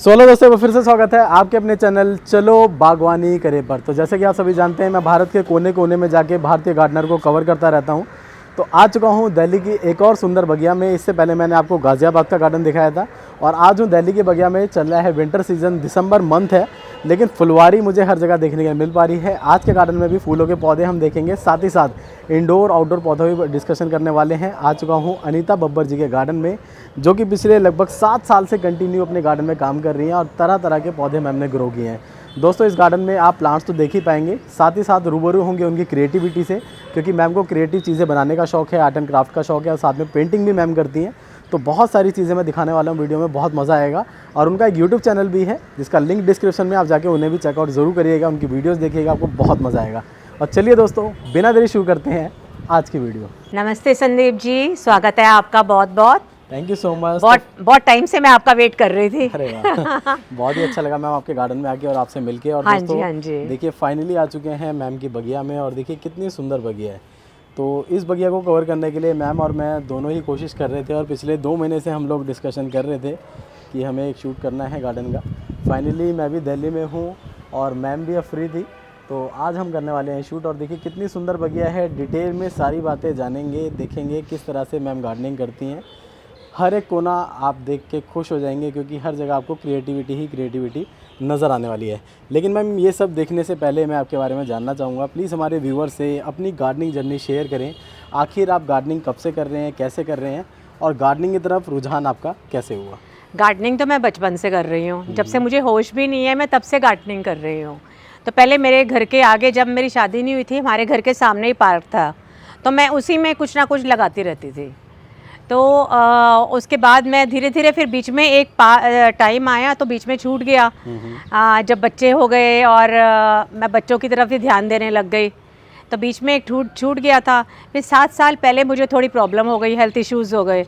Solo दोस्तों, फिर से स्वागत है आपके अपने चैनल चलो बागवानी करे पर। तो जैसे कि आप सभी जानते हैं, मैं भारत के कोने कोने में जाके भारतीय गार्डनर को कवर करता रहता हूं। तो आ चुका हूं दिल्ली की एक और सुंदर बगिया में। इससे पहले मैंने आपको गाज़ियाबाद का गार्डन दिखाया था और आज हूं दिल्ली की बगिया में। चल रहा है विंटर सीज़न, दिसंबर मंथ है, लेकिन फुलवारी मुझे हर जगह देखने को मिल पा रही है। आज के गार्डन में भी फूलों के पौधे हम देखेंगे, साथ ही साथ इंडोर आउटडोर पौधों भी डिस्कशन करने वाले हैं। आ चुका हूँ अनीता बब्बर जी के गार्डन में, जो कि पिछले लगभग 7 साल से कंटिन्यू अपने गार्डन में काम कर रही हैं और तरह तरह के पौधे मैम ने ग्रो किए हैं। दोस्तों, इस गार्डन में आप प्लांट्स तो देख ही पाएंगे, साथ ही साथ रूबरू होंगे उनकी क्रिएटिविटी से, क्योंकि मैम को क्रिएटिव चीज़ें बनाने का शौक है, आर्ट एंड क्राफ्ट का शौक है और साथ में पेंटिंग भी मैम करती हैं। तो बहुत सारी चीज़ें मैं दिखाने वाला हूँ वीडियो में, बहुत मज़ा आएगा। और उनका एक यूट्यूब चैनल भी है जिसका लिंक डिस्क्रिप्शन में, आप जाके उन्हें भी चेकआउट ज़रूर करिएगा, उनकी वीडियोज़ देखिएगा, आपको बहुत मज़ा आएगा। और चलिए दोस्तों, बिना देरी शुरू करते हैं आज की वीडियो। नमस्ते संदीप जी, स्वागत है आपका बहुत बहुत। Thank you so much. बहुत टाइम से मैं आपका वेट कर रही थी। अरे वाह, बहुत ही अच्छा लगा मैम आपके गार्डन में आके और आपसे मिलके। और हाँ दोस्तों, जी, हाँ जी। देखिए फाइनली आ चुके हैं मैम की बगिया में और देखिए कितनी सुंदर बगिया है। तो इस बगिया को कवर करने के लिए मैम और मैं दोनों ही कोशिश कर रहे थे और पिछले 2 महीने से हम लोग डिस्कशन कर रहे थे कि हमें एक शूट करना है गार्डन का। फाइनली मैं भी दिल्ली में हूँ और मैम भी अब फ्री थी, तो आज हम करने वाले हैं शूट। और देखिए कितनी सुंदर बगिया है, डिटेल में सारी बातें जानेंगे, देखेंगे किस तरह से मैम गार्डनिंग करती हैं। हर एक कोना आप देख के खुश हो जाएंगे, क्योंकि हर जगह आपको क्रिएटिविटी नज़र आने वाली है। लेकिन मैम, ये सब देखने से पहले मैं आपके बारे में जानना चाहूँगा। प्लीज़ हमारे व्यूअर से अपनी गार्डनिंग जर्नी शेयर करें। आखिर आप गार्डनिंग कब से कर रहे हैं, कैसे कर रहे हैं और गार्डनिंग की तरफ रुझान आपका कैसे हुआ? गार्डनिंग तो मैं बचपन से कर रही हूँ, जब से मुझे होश भी नहीं है मैं तब से गार्डनिंग कर रही हूँ। तो पहले मेरे घर के आगे, जब मेरी शादी नहीं हुई थी, हमारे घर के सामने ही पार्क था, तो मैं उसी में कुछ ना कुछ लगाती रहती थी। तो उसके बाद मैं धीरे धीरे, फिर बीच में एक टाइम आया तो बीच में छूट गया। जब बच्चे हो गए और मैं बच्चों की तरफ ही ध्यान देने लग गई, तो बीच में एक छूट गया था। फिर 7 साल पहले मुझे थोड़ी प्रॉब्लम हो गई, हेल्थ इश्यूज़ हो गए।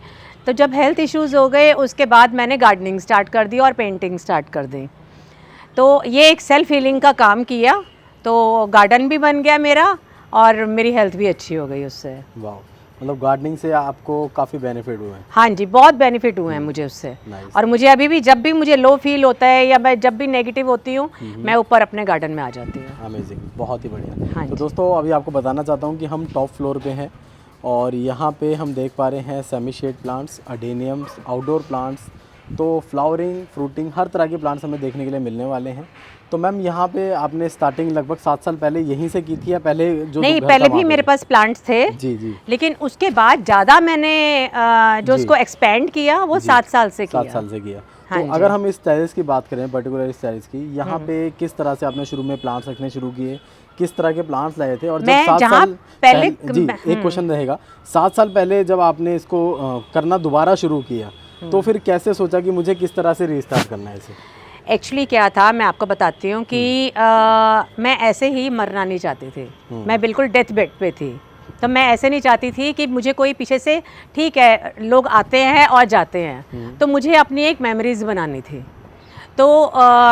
तो जब हेल्थ इश्यूज़ हो गए, उसके बाद मैंने गार्डनिंग स्टार्ट कर दी और पेंटिंग स्टार्ट कर दी। तो ये एक सेल्फ हीलिंग का काम किया, तो गार्डन भी बन गया मेरा और मेरी हेल्थ भी अच्छी हो गई उससे। वाह, मतलब गार्डनिंग से आपको काफ़ी बेनिफिट हुए हैं? हाँ जी, बहुत बेनिफिट हुए हैं मुझे उससे। Nice. और मुझे अभी भी जब भी मुझे लो फील होता है या मैं जब भी नेगेटिव होती हूँ, मैं ऊपर अपने गार्डन में आ जाती हूँ। अमेजिंग, बहुत ही बढ़िया। हाँ तो जी। दोस्तों, अभी आपको बताना चाहता हूँ कि हम टॉप फ्लोर पे हैं और यहाँ पे हम देख पा रहे हैं semi shade plants, adeniums, outdoor plants. तो फ्लावरिंग, फ्रूटिंग, हर तरह के प्लांट्स हमें देखने के लिए मिलने वाले हैं। तो मैम, यहाँ पे आपने स्टार्टिंग लगभग 7 साल पहले यहीं से की थी या पहले जो नहीं, घर पहले था भी मेरे पास प्लांट्स थे जी जी, लेकिन उसके बाद ज़्यादा मैंने जो उसको एक्सपेंड किया वो 7 साल से किया। 7 साल से किया। हाँ तो अगर हम इस टेरेस की बात करें, पर्टिकुलर इस टेरेस की, यहाँ पे किस तरह से आपने शुरू में प्लांट्स रखने शुरू किए, किस तरह के प्लांट्स लाए थे? और जब 7 साल पहले जी, एक क्वेश्चन रहेगा, 7 साल पहले जब आपने इसको करना दोबारा शुरू किया, तो फिर कैसे सोचा कि मुझे किस तरह से रीस्टार्ट करना है इसे? एक्चुअली क्या था, मैं आपको बताती हूँ कि मैं ऐसे ही मरना नहीं चाहती थी। मैं बिल्कुल डेथ बेड पे थी, तो मैं ऐसे नहीं चाहती थी कि मुझे कोई पीछे से, ठीक है लोग आते हैं और जाते हैं, तो मुझे अपनी एक मेमोरीज़ बनानी थी। तो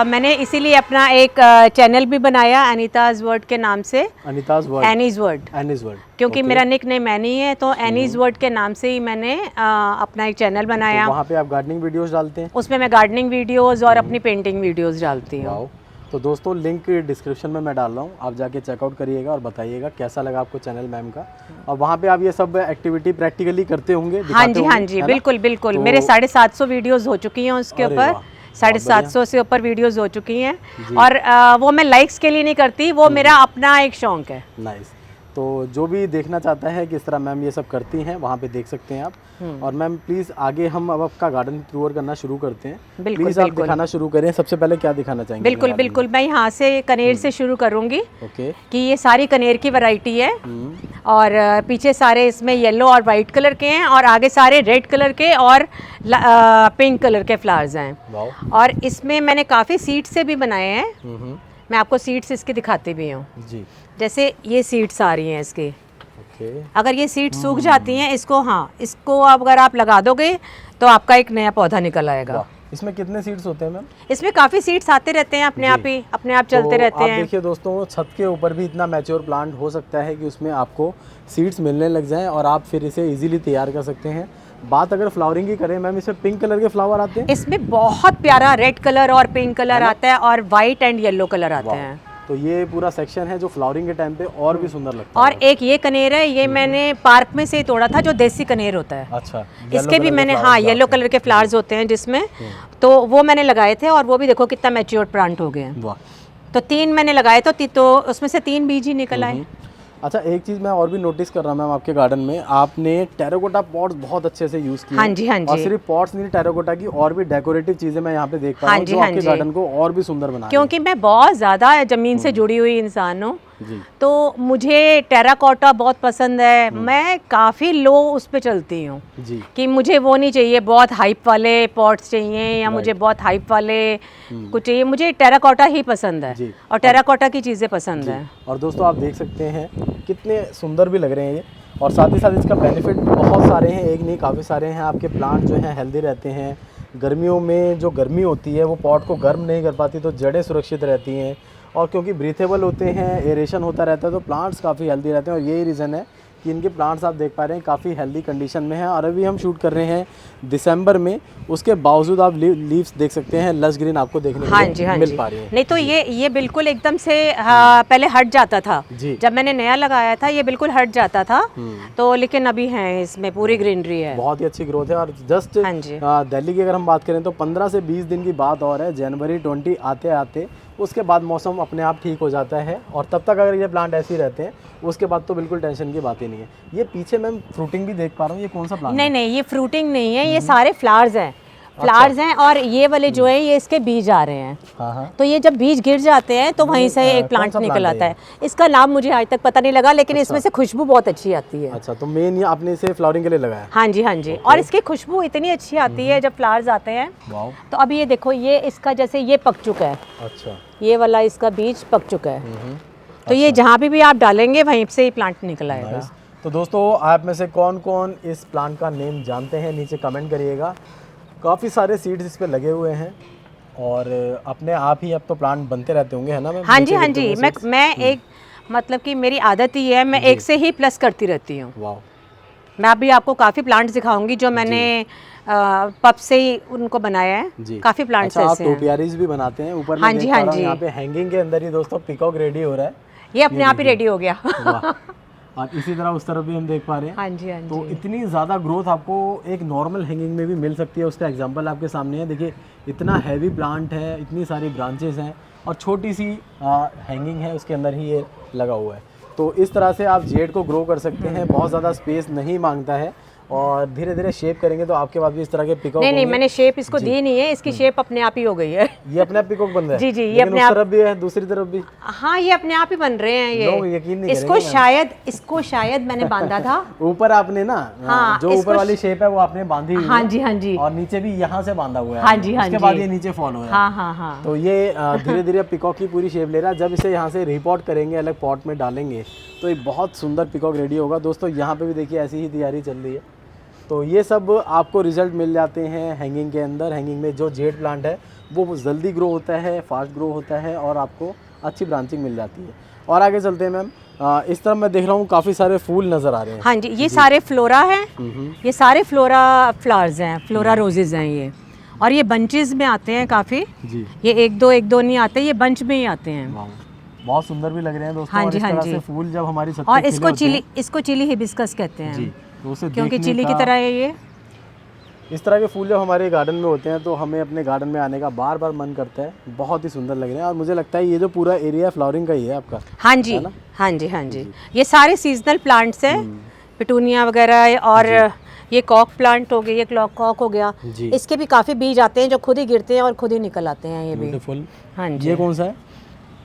मैंने इसीलिए अपना एक चैनल भी बनाया अनीताज वर्ल्ड के नाम से। Anita's world, Annie's world, Annie's world, क्योंकि मेरा निक नेम एनी है, तो एनीज वर्ल्ड के नाम से ही मैंने अपना एक चैनल बनाया। तो वहाँ पे आप गार्डनिंग वीडियोस डालते हैं? उसमें मैं गार्डनिंग वीडियोस और अपनी पेंटिंग वीडियोस डालती हूँ। तो दोस्तों, लिंक डिस्क्रिप्शन में मैं डाल रहा हूँ, आप जाके चेकआउट करिएगा और बताइएगा कैसा लगा आपको चैनल मैम का। और वहाँ पे आप ये सब एक्टिविटी प्रैक्टिकली करते होंगे, हाँ जी, हाँ जी, बिल्कुल बिल्कुल। मेरे 750 वीडियोस हो चुकी हैं उसके ऊपर, 750 से ऊपर वीडियोस हो चुकी हैं। और वो मैं लाइक्स के लिए नहीं करती, वो मेरा अपना एक शौक है। नाइस। तो जो भी देखना चाहता है किस तरह मैम ये सब करती हैं, वहाँ पे देख सकते हैं आप। और मैम प्लीज़ आगे हम अब आपका गार्डन टूर करना शुरू करते हैं। प्लीज़ आप दिखाना शुरू करें। सबसे पहले क्या दिखाना चाहेंगे? बिल्कुल बिल्कुल, मैं यहाँ से कनेर से शुरू करूँगी। ओके। कि ये सारी कनेर की वैरायटी है और पीछे सारे इसमें येलो और वाइट कलर के हैं और आगे सारे रेड कलर के और पिंक कलर के फ्लावर्स हैं। और इसमें मैंने काफ़ी सीड्स से भी बनाए हैं। मैं आपको सीड्स इसके दिखाती भी हूँ जी। जैसे ये सीड्स आ रही हैं इसके। अगर ये सीड्स सूख जाती हैं, इसको अगर आप लगा दोगे तो आपका एक नया पौधा निकल आएगा। इसमें कितने सीड्स होते हैं मैम? इसमें काफ़ी सीड्स आते रहते हैं, अपने आप चलते रहते हैं। देखिए दोस्तों, छत के ऊपर भी इतना मैच्योर प्लांट हो सकता है कि उसमें आपको सीड्स मिलने लग जाएं और आप फिर इसे इजीली तैयार कर सकते हैं। बात अगर फ्लावरिंग की करें मैम, इसमें पिंक कलर के फ्लावर आते हैं। इसमें बहुत प्यारा रेड कलर और पिंक कलर आता है और वाइट एंड येलो कलर आते हैं। तो ये पूरा सेक्शन है जो फ्लावरिंग के टाइम पे और भी सुंदर लगता है। और एक ये कनेर है, ये मैंने पार्क में से ही तोड़ा था, जो देसी कनेर होता है। अच्छा, इसके भी मैंने, हाँ, येलो कलर के फ्लावर्स होते हैं जिसमें, तो वो मैंने लगाए थे और वो भी देखो कितना मैच्योर्ड प्लांट हो गए हैं। वाह। तो 3 मैंने लगाए तो उसमें से 3 बीज ही निकल आए। अच्छा, एक चीज़ मैं और भी नोटिस कर रहा हूँ मैम, आपके गार्डन में आपने टेराकोटा पॉट्स बहुत अच्छे से यूज़ किए। हाँ जी, हाँ जी। और सिर्फ पॉट्स नहीं, टेराकोटा की और भी डेकोरेटिव चीज़ें मैं यहाँ पे देख पा रहा हूँ, जो आपके गार्डन को और भी सुंदर बना रही है। क्योंकि मैं बहुत ज़्यादा ज़मीन से जुड़ी हुई इंसान हूँ, तो मुझे टेराकोटा बहुत पसंद है। मैं काफ़ी लो उस पे चलती हूँ जी, कि मुझे वो नहीं चाहिए, बहुत हाइप वाले पॉट्स चाहिए या मुझे बहुत हाइप वाले कुछ चाहिए। मुझे टेराकोटा ही पसंद है और टेराकोटा की चीज़ें पसंद है। और दोस्तों आप देख सकते हैं कितने सुंदर भी लग रहे हैं ये, और साथ ही साथ इसका बेनिफिट बहुत सारे हैं, एक नहीं काफ़ी सारे हैं। आपके प्लांट जो हैं हेल्दी रहते हैं। गर्मियों में जो गर्मी होती है वो पॉट को गर्म नहीं कर पाती, तो जड़ें सुरक्षित रहती हैं, और क्योंकि ब्रीथेबल होते हैं, एरेशन होता रहता है, तो प्लांट्स काफ़ी हेल्दी रहते हैं। और यही रीज़न है कि इनके प्लांट्स आप देख पा रहे हैं काफ़ी हेल्दी कंडीशन में हैं। और अभी हम शूट कर रहे हैं दिसंबर में, उसके बावजूद आप लीव्स देख सकते हैं लश ग्रीन आपको देखने को मिल पा रही है। नहीं तो ये बिल्कुल एकदम से पहले हट जाता था जी। जब मैंने नया लगाया था, ये बिल्कुल हट जाता था, तो लेकिन अभी है इसमें पूरी ग्रीनरी है, बहुत ही अच्छी ग्रोथ है। और जस्ट दिल्ली की अगर हम बात करें तो 15 से 20 दिन की बात और है, जनवरी 20 आते आते उसके बाद मौसम अपने आप ठीक हो जाता है। और तब तक अगर ये प्लांट ऐसे ही रहते हैं, उसके बाद तो बिल्कुल टेंशन की बात ही नहीं है। ये पीछे मैम फ्रूटिंग भी देख पा रहा हूँ, ये कौन सा प्लांट है? नहीं, ये फ्रूटिंग नहीं है, ये सारे फ्लावर्स हैं। फ्लावर्स हैं और ये वाले जो है ये इसके बीज आ रहे हैं। हाँ। तो ये जब बीज गिर जाते हैं तो वहीं से एक प्लांट निकल आता है। इसका नाम मुझे आज तक पता नहीं लगा, लेकिन इसमें से खुशबू बहुत अच्छी आती है। अच्छा, तो मेन ये आपने इसे फ्लावरिंग के लिए लगाया? हाँ जी। और इसकी खुशबू इतनी अच्छी आती है जब फ्लावर्स आते हैं। तो अभी ये देखो, ये इसका जैसे ये पक चुका है। अच्छा, ये वाला इसका बीज पक चुका है। तो ये जहाँ भी आप डालेंगे वहीं से ही प्लांट निकल आएगा। तो दोस्तों आप में से कौन कौन इस प्लांट का नेम जानते हैं, नीचे कमेंट करिएगा। काफ़ी सारे सीड्स इस पे लगे हुए हैं और अपने आप ही अब तो प्लांट बनते रहते होंगे, है ना मैम? हाँ जी। मैं एक मतलब कि मेरी आदत ही है, मैं एक से ही प्लस करती रहती हूँ। वाह। मैं अभी आपको काफ़ी प्लांट्स दिखाऊंगी जो मैंने पप से ही उनको बनाया है। काफ़ी प्लांट्स अच्छा, ऐसे आप टोपियारीज भी बनाते हैं ऊपर? हाँ जी। यहाँ पे हैंगिंग के अंदर ही दोस्तों पिकॉक रेडी हो रहा है, ये अपने आप ही रेडी हो गया। और इसी तरह उस तरफ भी हम देख पा रहे हैं। हाँ जी। तो इतनी ज़्यादा ग्रोथ आपको एक नॉर्मल हैंगिंग में भी मिल सकती है, उसका एग्जांपल आपके सामने है। देखिए इतना हैवी प्लांट है, इतनी सारी ब्रांचेस हैं और छोटी सी हैंगिंग है, उसके अंदर ही ये लगा हुआ है। तो इस तरह से आप जेड को ग्रो कर सकते हैं, बहुत ज़्यादा स्पेस नहीं मांगता है, और धीरे धीरे शेप करेंगे तो आपके पास भी इस तरह के पिकॉक नहीं, मैंने शेप इसको दी नहीं है, इसकी शेप अपने आप ही हो गई है। ये अपने आप पिकॉक बन रहा है? जी, ये अपने आप तरफ भी है, दूसरी तरफ भी? हाँ, ये अपने आप ही बन रहे हैं। ये लोग यकीन नहीं इसको शायद मैंने बांधा था ऊपर आपने ना, हाँ, जो ऊपर वाली शेप है वो आपने बांधी हुई है। हाँ जी। और नीचे भी यहाँ से बांधा हुआ है। हाँ जी। उसके बाद ये नीचे फॉल हो रहा है। हाँ। तो ये धीरे धीरे पिकॉक की पूरी शेप ले रहा है। जब इसे यहाँ से रिपॉट करेंगे, अलग पॉट में डालेंगे, तो एक बहुत सुंदर पिकॉक रेडी होगा। दोस्तों यहाँ पे भी देखिए ऐसी ही तैयारी चल रही है। तो ये सब आपको रिजल्ट मिल जाते हैं हैंगिंग के अंदर। हैंगिंग में जो जेड प्लांट है वो जल्दी ग्रो होता है, फास्ट ग्रो होता है, और आपको अच्छी ब्रांचिंग मिल जाती है। और आगे चलते हैं मैम, इस तरफ मैं देख रहा हूँ काफ़ी सारे फूल नज़र आ रहे हैं। हाँ जी, ये सारे फ्लोरा हैं, ये सारे फ्लोरा फ्लावर्स हैं, फ्लोरा रोजेज हैं ये, और ये बंचेस में आते हैं काफ़ी जी। ये एक दो नहीं आते, ये बंच में ही आते हैं। बहुत सुंदर भी लग रहे हैं दोस्तों। हाँ जी। और इस तरह से फूल जब हमारी छत पे और इसको चिली हिबिस्कस कहते हैं जी, तो उसे क्योंकि चिली की तरह है ये। इस तरह के फूल जब हमारे गार्डन में होते हैं तो हमें अपने गार्डन में आने का बार बार मन करता है। बहुत ही सुंदर लग रहे हैं, और मुझे लगता है ये जो पूरा एरिया फ्लावरिंग का ही है आपका। हाँ जी। ये सारे सीजनल प्लांट्स हैं, पिटूनिया वगैरह, और ये कॉक प्लांट हो गया, ये कॉक हो गया, इसके भी काफ़ी बीज आते हैं जो खुद ही गिरते हैं और खुद ही निकल आते हैं। ये भी हाँ जी। ये कौन सा है?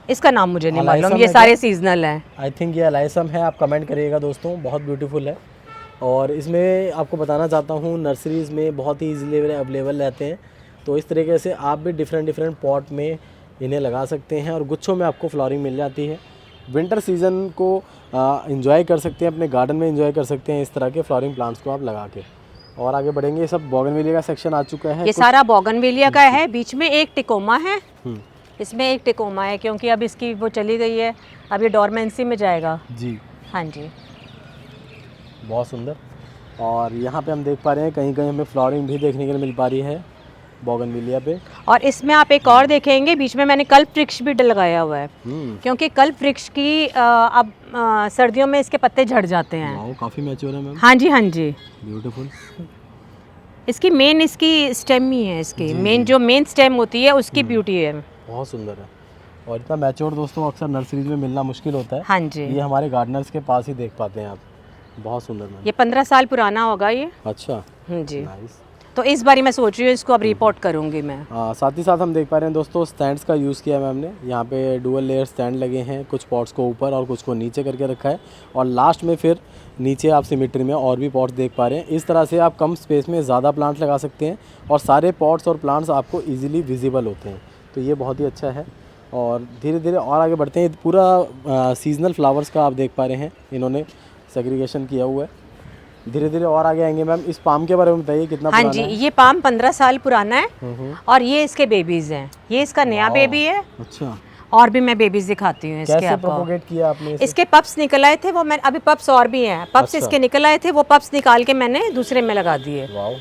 इसका नाम मुझे नहीं मालूम, ये सारे सीजनल हैं। आई थिंक ये अलाइसम है, आप कमेंट करिएगा दोस्तों। बहुत ब्यूटीफुल है, और इसमें आपको बताना चाहता हूँ नर्सरीज़ में बहुत ही ईजिली अवेलेबल रहते हैं। तो इस तरीके से आप भी डिफरेंट पॉट में इन्हें लगा सकते हैं, और गुच्छों में आपको फ्लावरिंग मिल जाती है। विंटर सीज़न को एंजॉय कर सकते हैं, अपने गार्डन में एंजॉय कर सकते हैं इस तरह के फ्लावरिंग प्लांट्स को आप लगा के। और आगे बढ़ेंगे, सब बोगनविलिया का सेक्शन आ चुका है। ये सारा बोगनविलिया का है। बीच में एक टिकोमा है, इसमें एक टिकोमा है क्योंकि अब इसकी वो चली गई है, अब ये डोरमेंसी में जाएगा जी। हाँ जी, बहुत सुंदर। और यहाँ पे हम देख पा रहे हैं कहीं कहीं हमें फ्लावरिंग भी देखने के लिए मिल पा रही है बोगनविलिया पे। और इसमें आप एक और देखेंगे, बीच में मैंने कल्प वृक्ष भी लगाया हुआ है, क्योंकि कल्प वृक्ष की अब सर्दियों में इसके पत्ते झड़ जाते हैं। वाओ, काफ़ी मैच्योर है मैम। हाँ जी, हाँ जी। ब्यूटीफुल। इसकी स्टेम ही है, इसकी मेन स्टेम होती है उसकी ब्यूटी है। बहुत सुंदर है। और इतना मैच्योर दोस्तों अक्सर नर्सरीज में मिलना मुश्किल होता है। हाँ जी, ये हमारे गार्डनर्स के पास ही देख पाते हैं आप। बहुत सुंदर मैम। ये 15 साल पुराना होगा ये। अच्छा जी। नाइस। तो इस बारी मैं सोच रही हूँ इसको अब रिपोर्ट करूँगी मैं। साथ ही साथ हम देख पा रहे हैं दोस्तों स्टैंड्स का यूज़ किया है मैम ने। यहाँ पे डुअल लेयर स्टैंड लगे हैं, कुछ पॉट्स को ऊपर और कुछ को नीचे करके रखा है, और लास्ट में फिर नीचे आप सिमेट्री में और भी पॉट्स देख पा रहे हैं। इस तरह से आप कम स्पेस में ज़्यादा प्लांट्स लगा सकते हैं और सारे पॉट्स और प्लांट्स आपको ईजिली विजिबल होते हैं, तो ये बहुत ही अच्छा है। और धीरे धीरे और आगे बढ़ते हैं। पूरा सीजनल फ्लावर्स का आप देख पा रहे हैं, इन्होंने सेग्रीगेशन किया हुआ है। धीरे धीरे और आगे आएंगे मैम। इस पाम के बारे में बताइए, कितना हाँ पुराना जी, है? ये पाम 15 साल पुराना है और ये इसके बेबीज हैं। ये इसका नया बेबी है। अच्छा, और भी मैं बेबीज दिखाती हूँ इसके कैसे आपको। प्रोपोगेट किया आपने इसे? इसके पप्स निकल आए थे, वो मैं अभी पप्स और भी हैं, पप्स अच्छा। इसके निकल आए थे, वो पप्स निकाल के मैंने दूसरे में लगा दिए। Wow,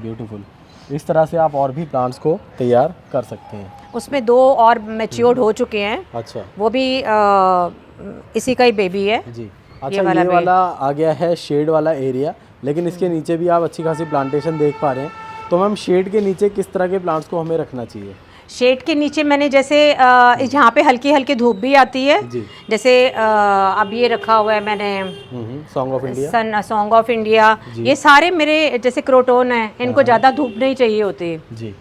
beautiful. इस तरह से आप और भी प्लांट्स को तैयार कर सकते हैं। उसमें 2 और मैच्योर्ड हो चुके हैं। अच्छा, वो भी इसी का ही बेबी है जी। अच्छा, ये वाला आ गया है शेड वाला एरिया, लेकिन इसके नीचे भी आप अच्छी खासी प्लांटेशन देख पा रहे हैं। तो मैम शेड के नीचे किस तरह के प्लांट्स को हमें रखना चाहिए? शेड के नीचे मैंने जैसे यहाँ पे हल्की हल्की धूप भी आती है जी। जैसे अब ये रखा हुआ है मैंने song of India, song of India. ये सारे मेरे जैसे क्रोटोन है, इनको ज़्यादा धूप नहीं चाहिए होती, जी,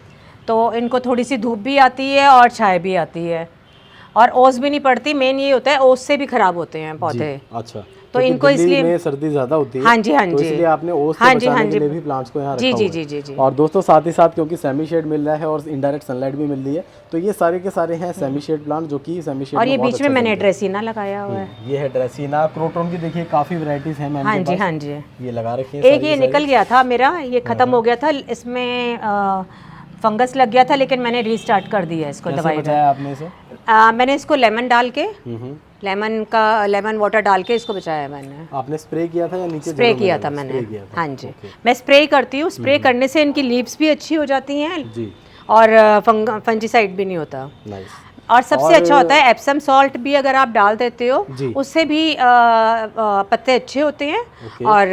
तो इनको थोड़ी सी धूप भी आती है और छाया भी आती है, और ओस भी नहीं पड़ती। मेन ये होता है ओस से भी खराब होते हैं पौधे। अच्छा, तो इनको इसलिए में सर्दी ज्यादा होती है। हाँ जी, हाँ तो जी, इसलिए आपने ओस से बचाने के लिए भी प्लांट्स को यहाँ रखा हुआ है। जी जी जी। और दोस्तों साथ ही साथ क्योंकि सेमी शेड मिल रहा है और इनडायरेक्ट सनलाइट भी मिल रही है, तो ये सारे के सारे हैं सेमी शेड प्लांट, जो कि सेमी शेड और ये बीच में मैंने ड्रेसिना लगाया हुआ है। ये है ड्रेसिना। क्रोटोन की देखिए काफी वैरायटीज हैं मैम। हाँ जी, हाँ जी। ये लगा रखी है। एक ये निकल गया था मेरा, ये खत्म हो गया था, इसमें फंगस लग गया था, लेकिन मैंने रीस्टार्ट कर दिया इसको। दवाई बचाया आपने इसे? मैंने इसको लेमन डाल के, लेमन वाटर डाल के इसको बचाया मैंने। आपने स्प्रे किया था या नीचे? स्प्रे किया था मैंने। हाँ जी, मैं स्प्रे करती हूँ। स्प्रे करने से इनकी लीव्स भी अच्छी हो जाती हैं जी, और फंजीसाइड भी नहीं होता। नाइस। और सबसे अच्छा होता है एप्सम सॉल्ट भी अगर आप डाल देते हो, उससे भी पत्ते अच्छे होते हैं और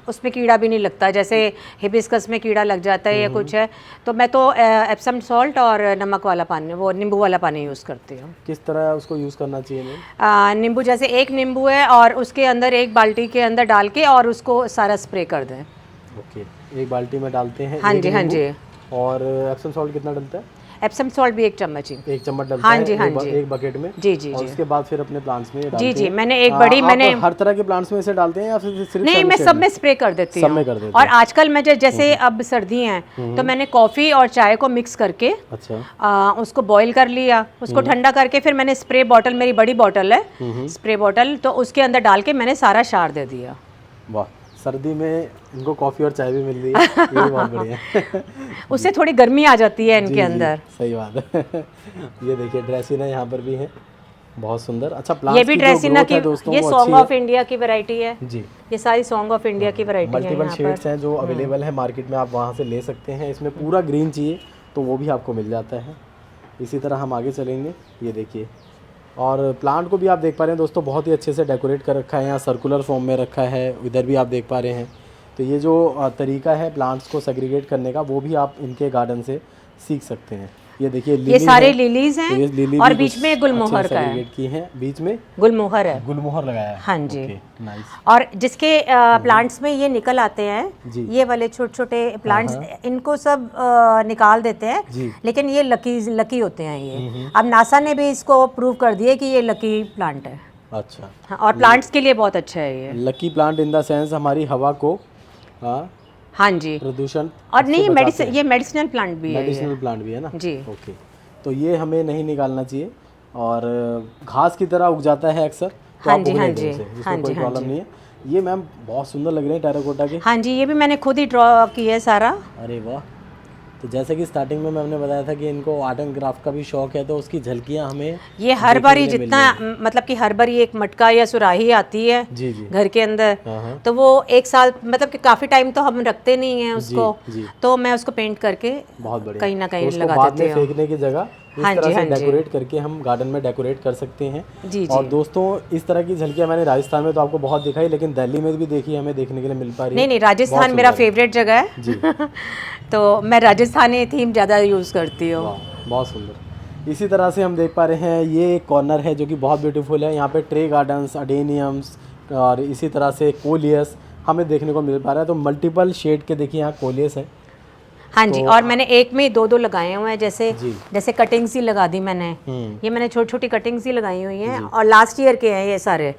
उसमें कीड़ा भी नहीं लगता। जैसे हिबिस्कस में कीड़ा लग जाता है या कुछ है, तो मैं तो एप्सम सॉल्ट और नमक वाला पानी, वो नींबू वाला पानी यूज़ करती हूँ। किस तरह उसको यूज़ करना चाहिए मैम? नींबू, जैसे एक नींबू है और उसके अंदर एक बाल्टी के अंदर डाल के और उसको सारा स्प्रे कर दें। ओके, एक बाल्टी में डालते हैं। हाँ जी, हाँ जी। और एप्सम सॉल्ट कितना डलता है? एप्सम सॉल्ट भी 1 चम्मच ही। 1 चम्मच डलता हाँ है जी, हाँ जी। एक बकेट में। जी जी और जी। उसके बाद फिर अपने प्लांट्स में जी जी, मैंने एक बड़ी, मैंने हर तरह के प्लांट्स में इसे डालते हैं या फिर सिर्फ? नहीं, मैं सब में स्प्रे कर देती हूँ। सब में कर देती और आजकल मैं जैसे अब सर्दी हैं तो मैंने कॉफ़ी और चाय को मिक्स करके उसको बॉईल कर लिया, उसको ठंडा करके फिर मैंने स्प्रे बॉटल, मेरी बड़ी बॉटल है स्प्रे बॉटल, तो उसके अंदर डाल के मैंने सारा शार दे दिया। वाह, सर्दी में इनको कॉफ़ी और चाय भी मिल रही है, ये भी बहुत बढ़िया है। उससे थोड़ी गर्मी आ जाती है इनके अंदर। सही बात है। ये देखिए ड्रेसिना यहाँ पर भी है, बहुत सुंदर। अच्छा, प्लांट्स ये भी ड्रेसिना की, दोस्तों ये सॉन्ग ऑफ इंडिया की वैरायटी है जी। ये सारी सॉन्ग ऑफ इंडिया की वैरायटी है। मल्टीपल शेड्स हैं जो अवेलेबल है मार्केट में, आप वहाँ से ले सकते हैं। इसमें पूरा ग्रीन चाहिए तो वो भी आपको मिल जाता है। इसी तरह हम आगे चलेंगे। ये देखिए, और प्लांट को भी आप देख पा रहे हैं दोस्तों, बहुत ही अच्छे से डेकोरेट कर रखा है, यहाँ सर्कुलर फॉर्म में रखा है, इधर भी आप देख पा रहे हैं। तो ये जो तरीका है प्लांट्स को सेग्रीगेट करने का, वो भी आप इनके गार्डन से सीख सकते हैं। ये देखिए, ये सारे लिलीज हैं और बीच में गुलमोहर का है। की है, बीच में गुलमोहर है, गुलमोहर लगाया है। हाँ जी, नाइस। और जिसके प्लांट्स में ये निकल आते हैं, ये वाले छोटे छोटे प्लांट्स, इनको सब निकाल देते हैं, लेकिन ये लकी होते हैं ये। अब नासा ने भी इसको प्रूव कर दिया कि ये लकी प्लांट है। अच्छा, हाँ, और प्लांट्स के लिए बहुत अच्छा है ये। Lucky plant in the sense हमारी हवा को हाँ जी, प्रदूषण और नहीं, ये मेडिसिनल प्लांट भी है। मेडिसिनल प्लांट भी है ना जी। ओके, तो ये हमें नहीं निकालना चाहिए और घास की तरह उग जाता है अक्सर। तो हाँ आप जी, उगने हाँ दें जी, उसे, हाँ इसमें कोई जी, हाँ प्रॉब्लम जी। नहीं है। ये मैम बहुत सुंदर लग रहे हैं टेराकोटा के। हाँ जी, ये भी मैंने खुद ही ड्रॉ किया है सारा। अरे वाह, तो जैसे कि स्टार्टिंग में मैंने बताया था कि इनको आर्ट एंड क्राफ्ट का भी शौक है, तो उसकी झलकियाँ हमें ये हर बारी जितना मतलब कि हर बारी एक मटका या सुराही आती है जी जी घर के अंदर, हाँ तो वो एक साल मतलब कि काफ़ी टाइम तो हम रखते नहीं हैं उसको, जी तो मैं उसको पेंट करके बहुत बढ़िया। कहीं ना तो कहीं उसको लगा बाद देती में हूँ। फेंकने की जगह इस हाँ तरह जी, से हाँ जी। डेकोरेट करके हम गार्डन में डेकोरेट कर सकते हैं। जी और जी। दोस्तों इस तरह की झलकियाँ मैंने राजस्थान में तो आपको बहुत दिखाई, लेकिन दिल्ली में भी देखी हमें देखने के लिए मिल पा रही है। नहीं राजस्थान मेरा फेवरेट जगह है जी तो मैं राजस्थानी थीम ज़्यादा यूज़ करती हूँ। वाह, बहुत सुंदर। इसी तरह से हम देख पा रहे हैं ये एक कॉर्नर है जो कि बहुत ब्यूटीफुल है। यहाँ पे ट्रे गार्डन्स, अडेनियम्स और इसी तरह से कोलियस हमें देखने को मिल पा रहा है। तो मल्टीपल शेड के देखिए यहाँ कोलियस है। हाँ जी, और मैंने एक में दो लगाए हुए हैं, जैसे जी। जैसे कटिंग्स ही लगा दी मैंने। ये मैंने छोटी छोटी कटिंग्स ही लगाई हुई हैं और लास्ट ईयर के हैं ये सारे।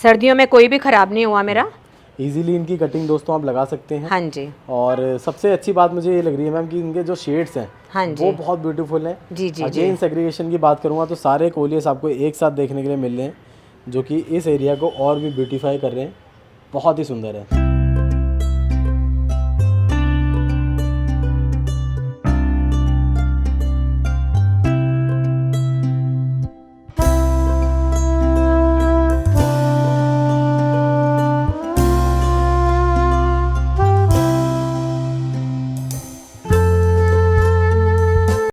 सर्दियों में कोई भी ख़राब नहीं हुआ मेरा। इजीली इनकी कटिंग दोस्तों आप लगा सकते हैं। हाँ जी। और सबसे अच्छी बात मुझे ये लग रही है मैम कि इनके जो शेड्स हैं हाँ जी। वो बहुत ब्यूटीफुल हैं। जी जी। अगेन सेग्रीगेशन की बात करूँगा तो सारे कोलियस आपको एक साथ देखने के लिए मिल रहे हैं, जो कि इस एरिया को और भी ब्यूटीफाई कर रहे हैं। बहुत ही सुंदर है।